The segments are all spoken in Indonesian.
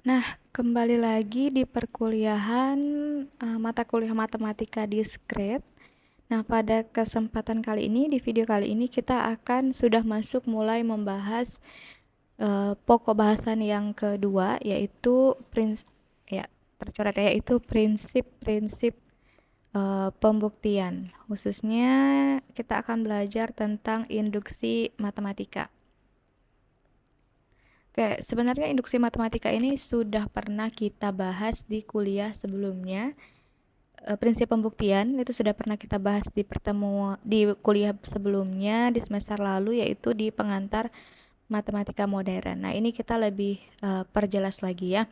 Nah, kembali lagi di perkuliahan mata kuliah matematika diskret. Nah, pada kesempatan kali ini, di video kali ini kita akan sudah masuk mulai membahas pokok bahasan yang kedua, yaitu ya tercoret ya, yaitu prinsip-prinsip pembuktian. Khususnya kita akan belajar tentang induksi matematika. Oke, sebenarnya induksi matematika ini sudah pernah kita bahas di kuliah sebelumnya. Prinsip pembuktian itu sudah pernah kita bahas di kuliah sebelumnya di semester lalu, yaitu di pengantar matematika modern. Nah, ini kita lebih perjelas lagi ya.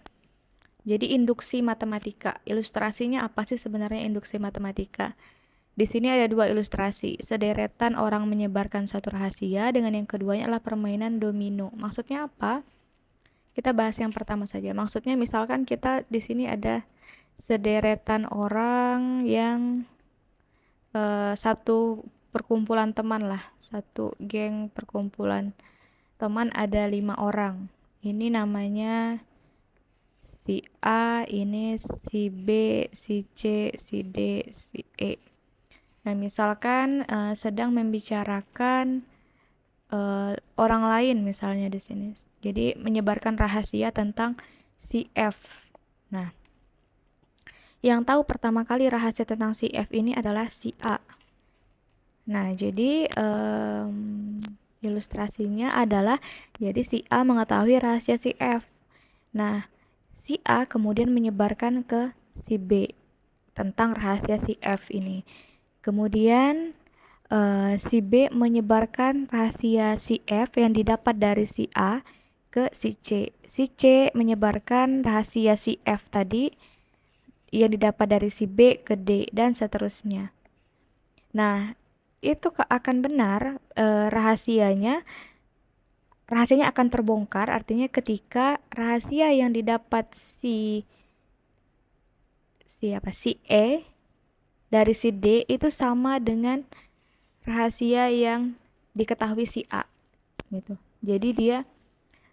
Jadi induksi matematika, ilustrasinya apa sih sebenarnya induksi matematika? Di sini ada dua ilustrasi, sederetan orang menyebarkan suatu rahasia, dengan yang keduanya adalah permainan domino. Maksudnya apa? Kita bahas yang pertama saja. Maksudnya misalkan kita di sini ada sederetan orang yang satu perkumpulan teman lah, satu geng perkumpulan teman ada 5 orang. Ini namanya si A, ini si B, si C, si D, si E. Nah, misalkan sedang membicarakan orang lain misalnya di sini. Jadi menyebarkan rahasia tentang si F. Nah, yang tahu pertama kali rahasia tentang si F ini adalah si A. Nah, jadi ilustrasinya adalah jadi si A mengetahui rahasia si F. Nah, si A kemudian menyebarkan ke si B tentang rahasia si F ini. Kemudian si B menyebarkan rahasia si F yang didapat dari si A ke si C. Si C menyebarkan rahasia si F tadi yang didapat dari si B ke D dan seterusnya. Nah, itu akan benar rahasianya akan terbongkar, artinya ketika rahasia yang didapat si E dari si D itu sama dengan rahasia yang diketahui si A gitu. Jadi dia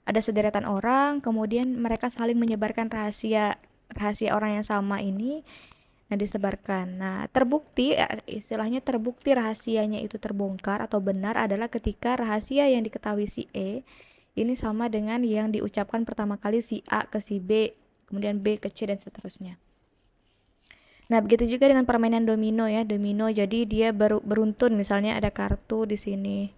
ada sederetan orang, kemudian mereka saling menyebarkan rahasia orang yang sama ini, nah disebarkan. Nah, istilahnya terbukti rahasianya itu terbongkar atau benar adalah ketika rahasia yang diketahui si E ini sama dengan yang diucapkan pertama kali si A ke si B, kemudian B ke C dan seterusnya. Nah, begitu juga dengan permainan domino ya. Domino jadi dia beruntun, misalnya ada kartu di sini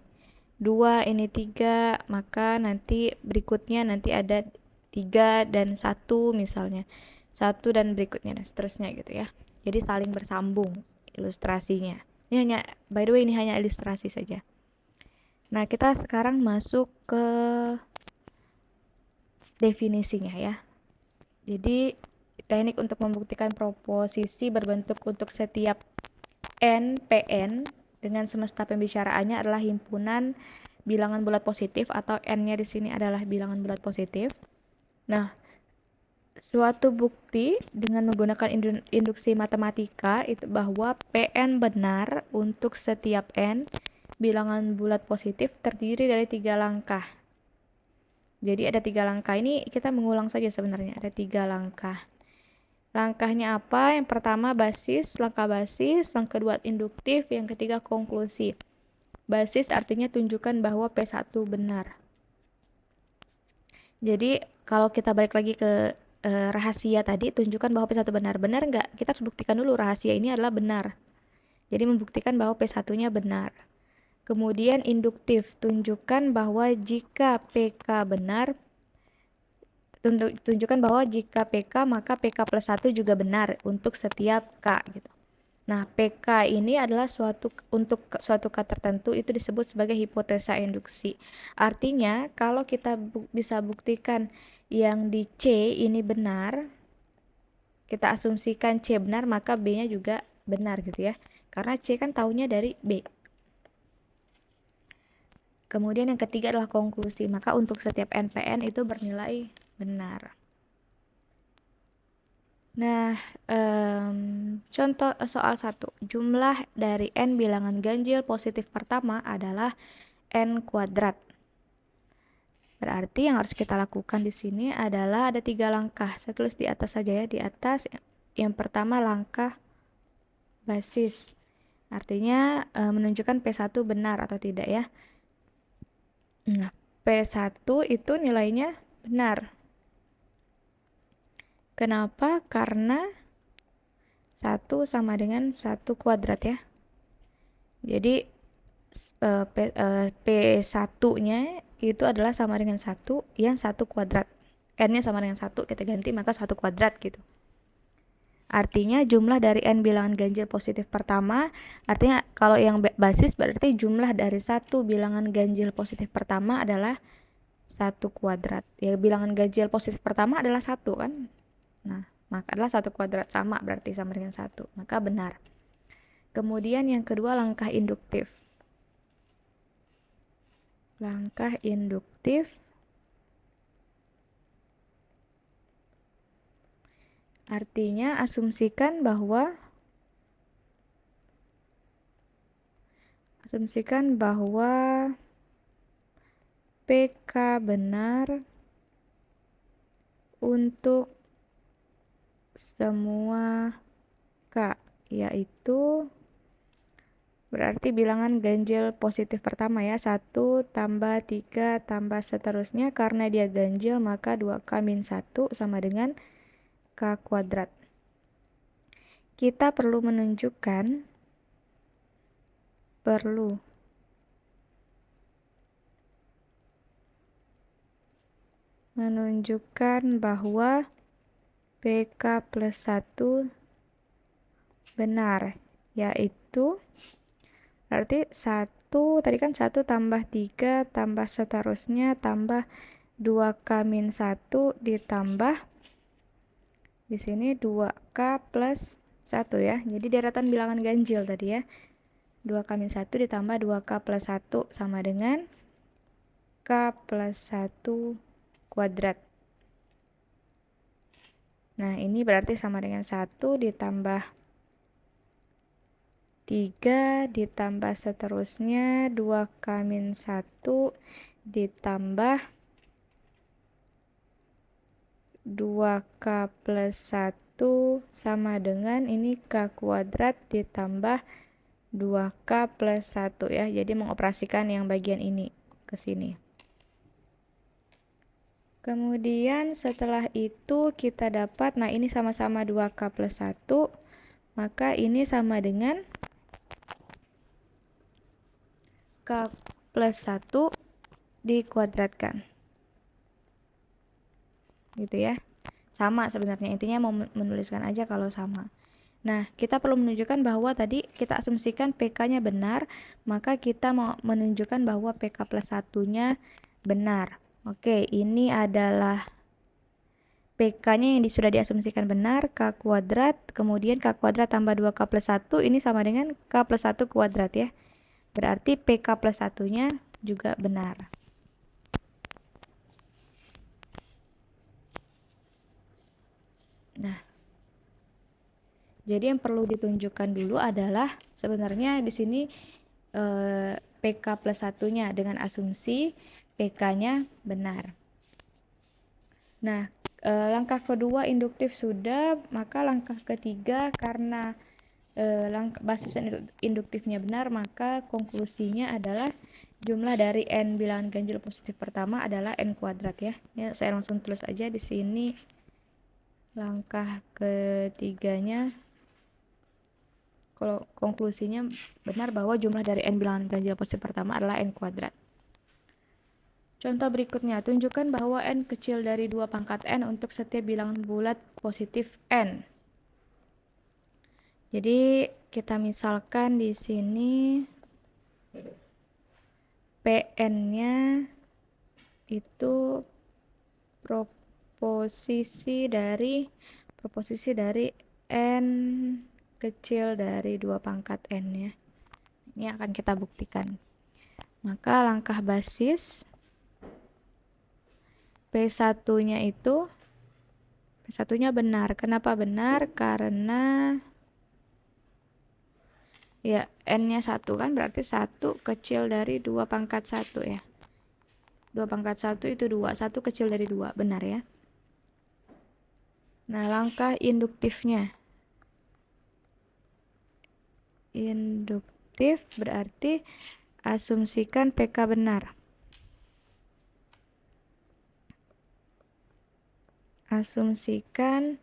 2, ini 3, maka nanti berikutnya nanti ada 3 dan 1 misalnya. 1 dan berikutnya dan seterusnya gitu ya. Jadi saling bersambung ilustrasinya. Ini hanya, by the way, ini hanya ilustrasi saja. Nah, kita sekarang masuk ke definisinya ya. Jadi teknik untuk membuktikan proposisi berbentuk untuk setiap n Pn dengan semesta pembicaraannya adalah himpunan bilangan bulat positif, atau n-nya di sini adalah bilangan bulat positif. Nah, suatu bukti dengan menggunakan induksi matematika itu bahwa Pn benar untuk setiap n bilangan bulat positif terdiri dari 3 langkah. Jadi ada 3 langkah, ini kita mengulang saja sebenarnya, ada 3 langkah. Langkahnya apa? Yang pertama langkah basis, yang kedua induktif, yang ketiga konklusi. Basis artinya tunjukkan bahwa P1 benar. Jadi kalau kita balik lagi ke rahasia tadi, tunjukkan bahwa P1 benar. Benar nggak? Kita harus buktikan dulu rahasia ini adalah benar. Jadi membuktikan bahwa P1-nya benar. Kemudian induktif, tunjukkan bahwa jika PK benar, tunjukkan bahwa jika PK maka PK plus 1 juga benar untuk setiap K gitu. Nah, PK ini adalah untuk suatu K tertentu itu disebut sebagai hipotesa induksi. Artinya, kalau kita bisa buktikan yang di C ini benar, kita asumsikan C benar, maka B-nya juga benar gitu ya. Karena C kan taunya dari B. Kemudian yang ketiga adalah konklusi, maka untuk setiap NPN itu bernilai benar. Nah, contoh soal 1. Jumlah dari n bilangan ganjil positif pertama adalah n kuadrat. Berarti yang harus kita lakukan di sini adalah ada 3 langkah. Saya tulis di atas saja ya, di atas. Yang pertama langkah basis. Artinya menunjukkan P1 benar atau tidak ya. Nah, P1 itu nilainya benar. Kenapa? Karena 1 sama dengan 1 kuadrat ya. Jadi P1-nya itu adalah sama dengan 1 yang 1 kuadrat. N-nya sama dengan 1, kita ganti maka 1 kuadrat gitu. Artinya jumlah dari N bilangan ganjil positif pertama, artinya kalau yang basis berarti jumlah dari 1 bilangan ganjil positif pertama adalah 1 kuadrat. Ya, bilangan ganjil positif pertama adalah 1 kan. Nah, maka adalah 1 kuadrat, sama berarti sama dengan 1. Maka benar. Kemudian yang kedua langkah induktif. Langkah induktif artinya asumsikan bahwa PK benar untuk semua K, yaitu berarti bilangan ganjil positif pertama ya, 1 tambah 3 tambah seterusnya. Karena dia ganjil maka 2K min 1 sama dengan K kuadrat. Kita perlu menunjukkan bahwa PK plus 1 benar, yaitu berarti 1 tadi kan 1 tambah 3 tambah seterusnya tambah 2K min 1 ditambah di sini 2K plus 1 ya. Jadi deretan bilangan ganjil tadi ya. 2K min 1 ditambah 2K plus 1 sama dengan K plus 1 kuadrat. Nah, ini berarti sama dengan 1 ditambah 3 ditambah seterusnya 2K min 1 ditambah 2K plus 1 sama dengan ini K kuadrat ditambah 2K plus 1 ya. Jadi mengoperasikan yang bagian ini ke sini. Kemudian setelah itu kita dapat, nah ini sama-sama 2K plus 1, maka ini sama dengan K plus 1 dikuadratkan. Gitu ya. Sama sebenarnya, intinya mau menuliskan aja kalau sama. Nah, kita perlu menunjukkan bahwa tadi kita asumsikan PK-nya benar, maka kita mau menunjukkan bahwa PK plus 1-nya benar. Oke, ini adalah PK-nya yang sudah diasumsikan benar, K kuadrat, kemudian K kuadrat tambah 2K plus 1, ini sama dengan K plus 1 kuadrat ya. Berarti PK plus 1-nya juga benar. Nah, jadi yang perlu ditunjukkan dulu adalah sebenarnya di sini PK plus 1-nya dengan asumsi PK-nya benar. Nah, langkah kedua induktif sudah, maka langkah ketiga karena basis induktifnya benar, maka konklusinya adalah jumlah dari N bilangan ganjil positif pertama adalah N kuadrat ya. Ya, saya langsung tulis aja di sini langkah ketiganya. Kalau konklusinya benar bahwa jumlah dari N bilangan ganjil positif pertama adalah N kuadrat. Contoh berikutnya, tunjukkan bahwa N kecil dari 2 pangkat N untuk setiap bilangan bulat positif N. Jadi kita misalkan di sini PN-nya itu proposisi dari N kecil dari 2 pangkat N ya. Ini akan kita buktikan. Maka langkah basis P1-nya itu P1-nya benar. Kenapa benar? Karena ya N-nya 1 kan, berarti 1 kecil dari 2 pangkat 1 ya. 2 pangkat 1 itu 2. 1 kecil dari 2. Benar ya? Nah, langkah induktifnya. Induktif berarti asumsikan PK benar. Asumsikan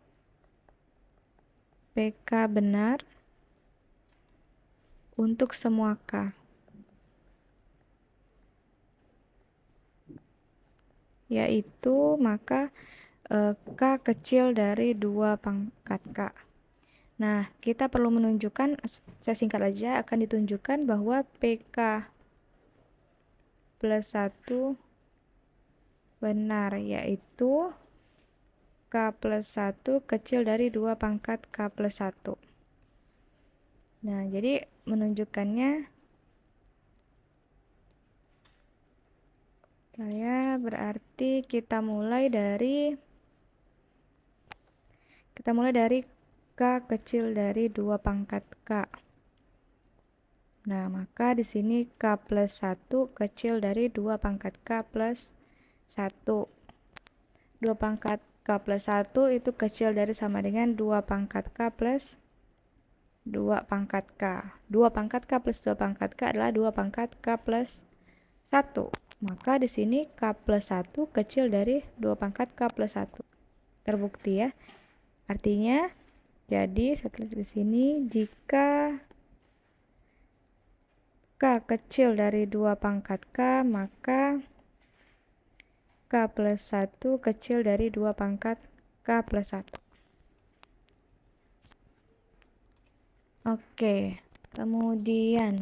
PK benar untuk semua K. Yaitu maka K kecil dari 2 pangkat K. Nah, kita perlu menunjukkan, saya singkat aja, akan ditunjukkan bahwa PK plus 1 benar, yaitu K plus 1 kecil dari 2 pangkat K plus 1. Nah, jadi menunjukkannya berarti kita mulai dari K kecil dari 2 pangkat K. Nah, maka di sini K plus 1 kecil dari 2 pangkat K plus 1. 2 pangkat K plus 1 itu kecil dari sama dengan 2 pangkat K plus 2 pangkat K. 2 pangkat K plus 2 pangkat K adalah 2 pangkat K plus 1. Maka di sini K plus 1 kecil dari 2 pangkat K plus 1. Terbukti ya. Artinya, jadi saya tulis di sini, jika K kecil dari 2 pangkat K, maka K plus 1 kecil dari 2 pangkat K plus 1. Oke, kemudian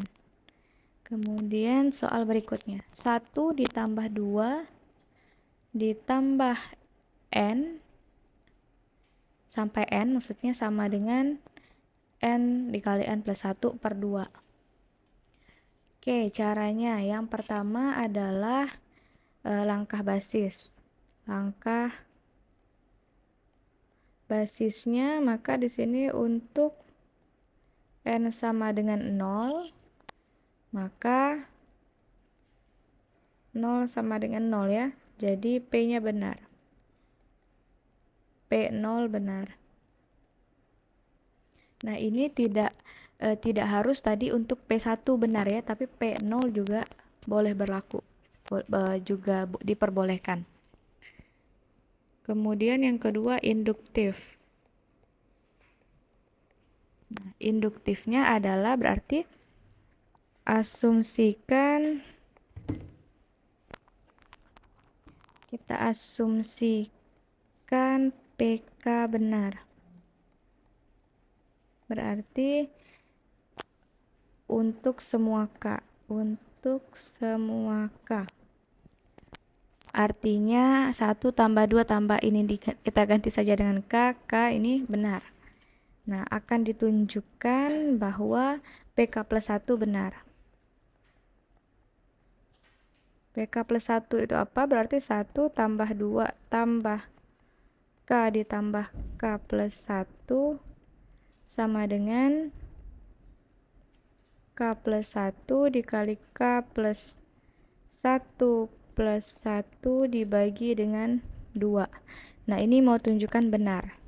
soal berikutnya. 1 ditambah 2 ditambah N sampai N, maksudnya sama dengan N dikali N plus 1 per 2. Oke, caranya yang pertama adalah langkah basis. Langkah basisnya, maka di sini untuk N sama dengan 0, maka 0 sama dengan 0 ya. Jadi P-nya benar. P0 benar. Nah, ini tidak harus tadi untuk P1 benar ya, tapi P0 juga boleh berlaku. Juga diperbolehkan. Kemudian yang kedua induktif. Nah, induktifnya adalah berarti kita asumsikan PK benar. Berarti untuk semua K. Artinya 1 tambah 2 tambah ini kita ganti saja dengan K. K ini benar. Nah, akan ditunjukkan bahwa PK plus 1 benar. PK plus 1 itu apa? Berarti 1 tambah 2 tambah K ditambah K plus 1 sama dengan K plus 1 dikali K plus 1 plus 1 dibagi dengan 2. Nah, ini mau tunjukkan benar.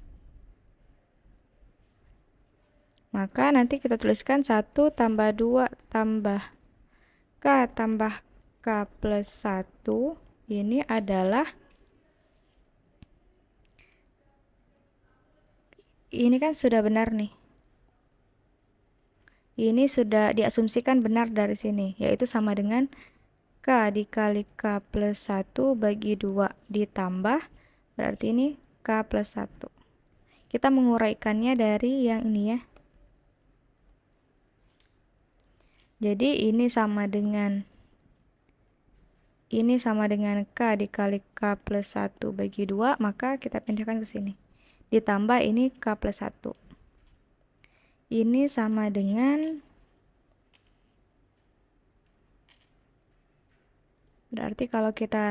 Maka nanti kita tuliskan 1 tambah 2 tambah K tambah K plus 1 ini adalah, ini kan sudah benar nih. Ini sudah diasumsikan benar dari sini, yaitu sama dengan K dikali K plus 1 bagi 2 ditambah, berarti ini K plus 1. Kita menguraikannya dari yang ini ya. Jadi ini sama dengan K dikali K plus 1 bagi 2, maka kita pindahkan ke sini. Ditambah ini K plus 1. Ini sama dengan, berarti kalau kita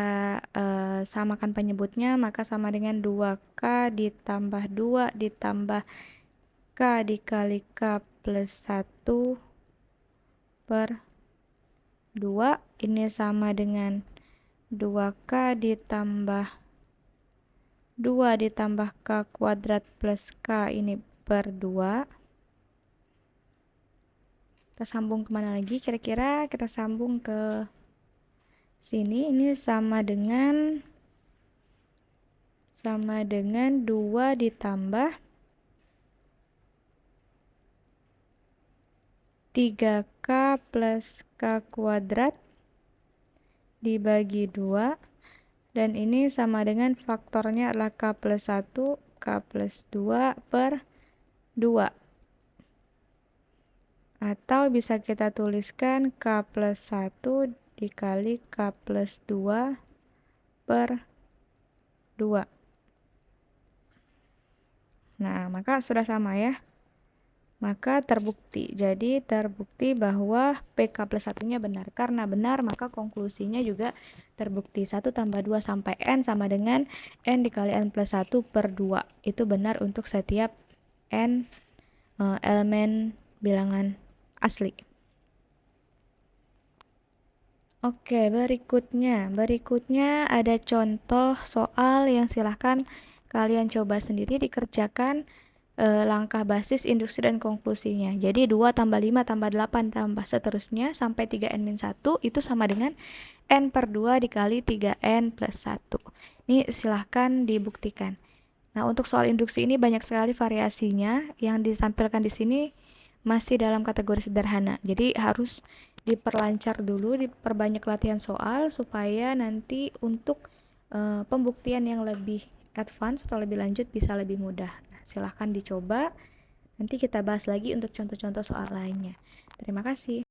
samakan penyebutnya, maka sama dengan 2K ditambah 2 ditambah K dikali K plus 1 per 2. Ini sama dengan 2K ditambah 2 ditambah K kuadrat plus K ini per 2. Kita sambung kemana lagi? Kira-kira kita sambung ke sini. Ini sama dengan 2 ditambah 3K plus K kuadrat dibagi 2. Dan ini sama dengan faktornya adalah K plus 1, K plus 2 per 2. Atau bisa kita tuliskan K plus 1 dikali K plus 2 per 2. Nah, maka sudah sama ya. Maka terbukti. Jadi terbukti bahwa PK plus 1-nya benar. Karena benar, maka konklusinya juga terbukti. 1 tambah 2 sampai N sama dengan N dikali N plus 1 per 2. Itu benar untuk setiap N elemen bilangan asli. Oke, berikutnya ada contoh soal yang silahkan kalian coba sendiri dikerjakan. Langkah basis, induksi, dan konklusinya. Jadi 2 tambah 5 tambah 8 tambah seterusnya sampai 3N-1 itu sama dengan N per 2 dikali 3N plus 1. Ini silahkan dibuktikan. Nah, untuk soal induksi ini banyak sekali variasinya. Yang ditampilkan di sini masih dalam kategori sederhana. Jadi harus diperlancar dulu, diperbanyak latihan soal supaya nanti untuk pembuktian yang lebih advance atau lebih lanjut bisa lebih mudah. Silahkan dicoba. Nanti kita bahas lagi untuk contoh-contoh soal lainnya. Terima kasih.